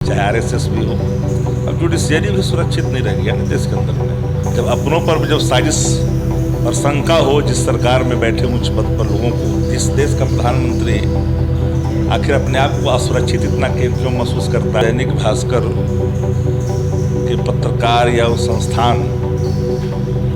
चाहे आरएसएस भी हो। अब जुडिशियरी भी सुरक्षित नहीं रह गया ना देश के अंदर में। जब अपनों पर जब साजिश और शंका हो जिस सरकार में बैठे उच्च पद पर लोगों को, जिस देश का प्रधानमंत्री आखिर अपने आप को असुरक्षित इतना क्यों महसूस करता है। दैनिक भास्कर के पत्रकार या उस संस्थान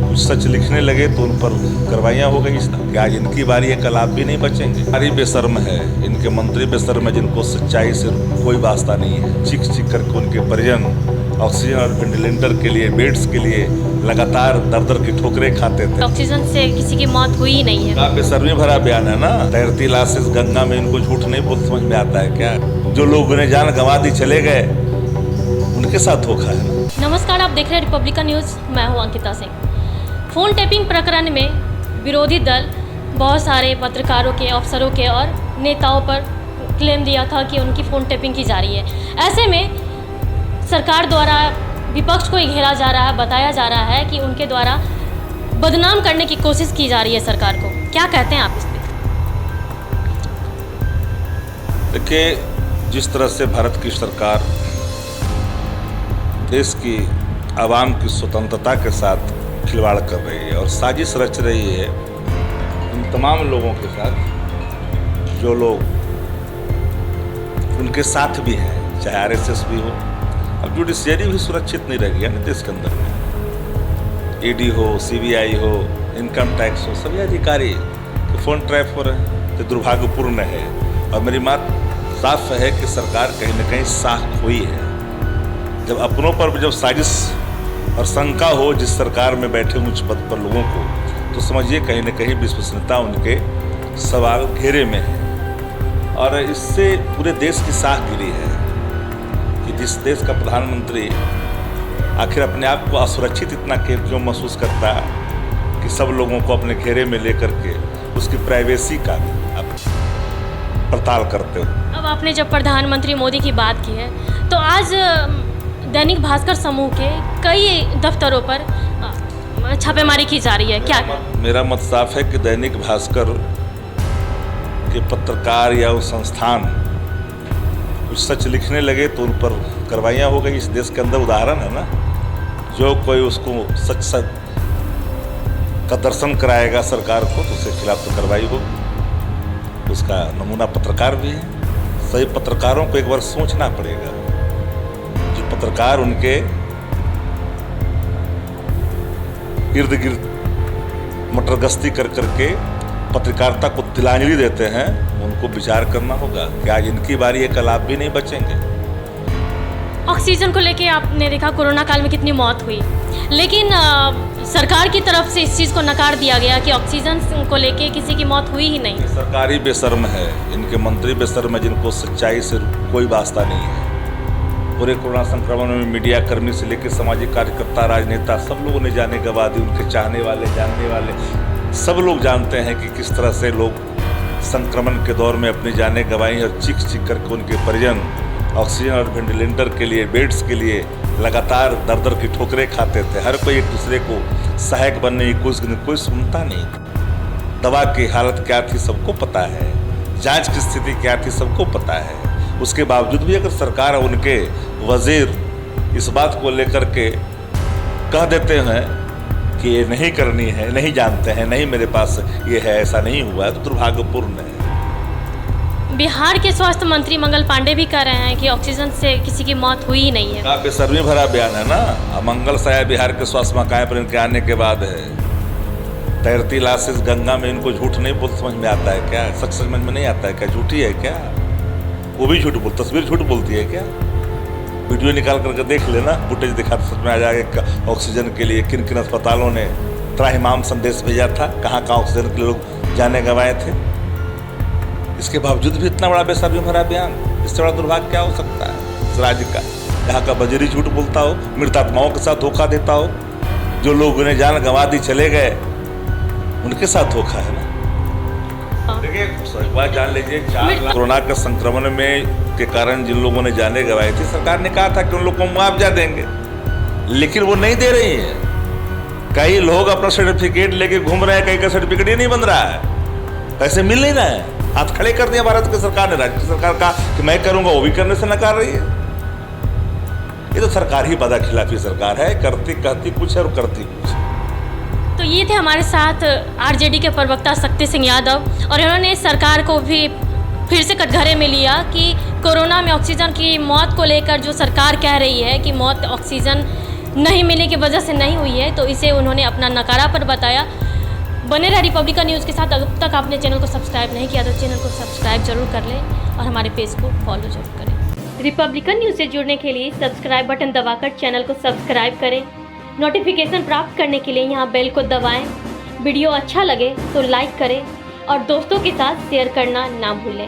कुछ सच लिखने लगे तो उन पर कार्रवाइयाँ हो गई। क्या आज इनकी बारी है, कल आप भी नहीं बचेंगे। सारी बेशर्म है, इनके मंत्री बेशर्म है जिनको सच्चाई से कोई वास्ता नहीं है। चीख चीख करके उनके परिजन ऑक्सीजन और वेंटिलेटर के लिए, बेड्स के लिए लगातार दर की ठोकरें खाते थे। ऑक्सीजन से किसी की मौत हुई ही नहीं है। आप बेशर्मी भरा बयान है ना। तैरती लाशें गंगा में, इनको झूठ नहीं बोल समझ में आता है क्या? जो लोग उन्हें जान गंवा दी चले गए, उनके साथ धोखा है ना। नमस्कार, आप देख रहे हैं रिपब्लिकन न्यूज़। मैं हूं अंकिता सिंह। फ़ोन टैपिंग प्रकरण में विरोधी दल बहुत सारे पत्रकारों के, अफसरों के और नेताओं पर क्लेम दिया था कि उनकी फ़ोन टैपिंग की जा रही है। ऐसे में सरकार द्वारा विपक्ष को घेरा जा रहा है, बताया जा रहा है कि उनके द्वारा बदनाम करने की कोशिश की जा रही है सरकार को। क्या कहते हैं आप इस पर? देखिए, जिस तरह से भारत की सरकार देश की आवाम की स्वतंत्रता के साथ खिलवाड़ कर रही है और साजिश रच रही है उन तमाम लोगों के साथ जो लोग उनके साथ भी हैं, चाहे आरएसएस भी हो। अब जुडिशियरी भी सुरक्षित नहीं रह गया ना देश के अंदर में। ईडी हो, सीबीआई हो, इनकम टैक्स हो, सभी अधिकारी फ़ोन ट्रैप हो रहे हैं, तो दुर्भाग्यपूर्ण है। और मेरी बात साफ है कि सरकार कहीं ना कहीं साख हुई है। जब अपनों पर जब साजिश और शंका हो जिस सरकार में बैठे उच्च पद पर लोगों को, तो समझिए कहीं ना कहीं विश्वसनीयता उनके सवाल घेरे में है। और इससे पूरे देश की साख गिरी है कि जिस देश का प्रधानमंत्री आखिर अपने आप को असुरक्षित इतना क्यों महसूस करता है कि सब लोगों को अपने घेरे में लेकर के उसकी प्राइवेसी का भी आप पड़ताल करते हो। अब आपने जब प्रधानमंत्री मोदी की बात की है, तो आज दैनिक भास्कर समूह के कई दफ्तरों पर छापेमारी की जा रही है। क्या मेरा मत साफ है कि दैनिक भास्कर के पत्रकार या उस संस्थान कुछ सच लिखने लगे तो उन पर कार्रवाइयाँ हो गई। इस देश के अंदर उदाहरण है ना, जो कोई उसको सच का दर्शन कराएगा सरकार को तो उसके खिलाफ तो कार्रवाई होगी। उसका नमूना पत्रकार भी है। सही पत्रकारों को एक बार सोचना पड़ेगा। जो पत्रकार उनके इर्द गिर्द मटरगश्ती कर करके पत्रकारिता को तिलांजलि देते हैं, उनको विचार करना होगा कि आज इनकी बारी है, कल आप भी नहीं बचेंगे। ऑक्सीजन को लेके आपने देखा कोरोना काल में कितनी मौत हुई, लेकिन सरकार की तरफ से इस चीज़ को नकार दिया गया कि ऑक्सीजन को लेके किसी की मौत हुई ही नहीं। सरकारी बेशर्म है, इनके मंत्री बेशर्म है जिनको सच्चाई से कोई वास्ता नहीं है। पूरे कोरोना संक्रमण में मीडिया कर्मी से लेकर सामाजिक कार्यकर्ता, राजनेता, सब लोगों ने जाने गंवा दी। उनके चाहने वाले, जानने वाले सब लोग जानते हैं कि किस तरह से लोग संक्रमण के दौर में अपनी जानें गंवाई और चीख चीख करके उनके परिजन ऑक्सीजन और वेंटिलेटर के लिए, बेड्स के लिए लगातार दर की ठोकरें खाते थे। हर कोई एक दूसरे को सहायक बनने की कोई सुनता नहीं। दवा की हालत क्या थी सबको पता है, जांच की स्थिति क्या थी सबको पता है। उसके बावजूद भी अगर सरकार उनके वजीर इस बात को लेकर के कह देते हैं कि ये नहीं करनी है, नहीं जानते हैं, नहीं मेरे पास ये है, ऐसा नहीं हुआ है, तो दुर्भाग्यपूर्ण है। बिहार के स्वास्थ्य मंत्री मंगल पांडे भी कह रहे हैं कि ऑक्सीजन से किसी की मौत हुई ही नहीं है। आप बेशर्मी भरा बयान है ना। मंगल साया बिहार के स्वास्थ्य मकाए पर इनके आने के बाद है। तैरती लाशें गंगा में, इनको झूठ नहीं बोल समझ में आता है क्या? सच समझ में नहीं आता है क्या? झूठी है क्या? वो भी झूठ बोल, तस्वीर झूठ बोलती है क्या? वीडियो निकाल करके देख लेना, फुटेज दिखा तो समझ में आ जाएगा ऑक्सीजन के लिए किन किन अस्पतालों ने त्राहिमाम संदेश भेजा था, कहाँ ऑक्सीजन के लोग जाने गंवाए थे। इसके बावजूद भी इतना बड़ा बेशर्मी भरा बयान, इससे बड़ा दुर्भाग्य क्या हो सकता है इस राज्य का? यहाँ का वजीर झूठ बोलता हो, मृतात्माओं के साथ धोखा देता हो, जो लोग उन्हें जान गंवा दी चले गए, उनके साथ धोखा है ना। देखिए, एक बात जान लीजिए, 4 लाख कोरोना के संक्रमण में के कारण जिन लोगों ने जाने गंवाई थी, सरकार ने कहा था कि उन लोगों को मुआवजा देंगे, लेकिन वो नहीं दे रही है। कई लोग अपना सर्टिफिकेट लेके घूम रहे हैं, कई का सर्टिफिकेट ही नहीं बन रहा है, पैसे मिल नहीं रहे हैं। हाथ खड़े कर दिया भारत की सरकार ने। राज्य की सरकार कहा कि मैं करूंगा, वो भी करने से नकार रही है। सरकार ही वादा खिलाफी सरकार है, करती कहती कुछ है और करती कुछ है। तो ये थे हमारे साथ आरजेडी के प्रवक्ता शक्ति सिंह यादव, और इन्होंने सरकार को भी फिर से कटघरे में लिया कि कोरोना में ऑक्सीजन की मौत को लेकर जो सरकार कह रही है कि मौत ऑक्सीजन नहीं मिलने की वजह से नहीं हुई है, तो इसे उन्होंने अपना नकारापन बताया। बने रहे रिपब्लिकन न्यूज़ के साथ। अब तक आपने चैनल को सब्सक्राइब नहीं किया तो चैनल को सब्सक्राइब जरूर कर लें और हमारे पेज को फॉलो जरूर करें। रिपब्लिकन न्यूज़ से जुड़ने के लिए सब्सक्राइब बटन दबाकर चैनल को सब्सक्राइब करें। नोटिफिकेशन प्राप्त करने के लिए यहाँ बेल को दबाएं। वीडियो अच्छा लगे तो लाइक करें और दोस्तों के साथ शेयर करना ना भूलें।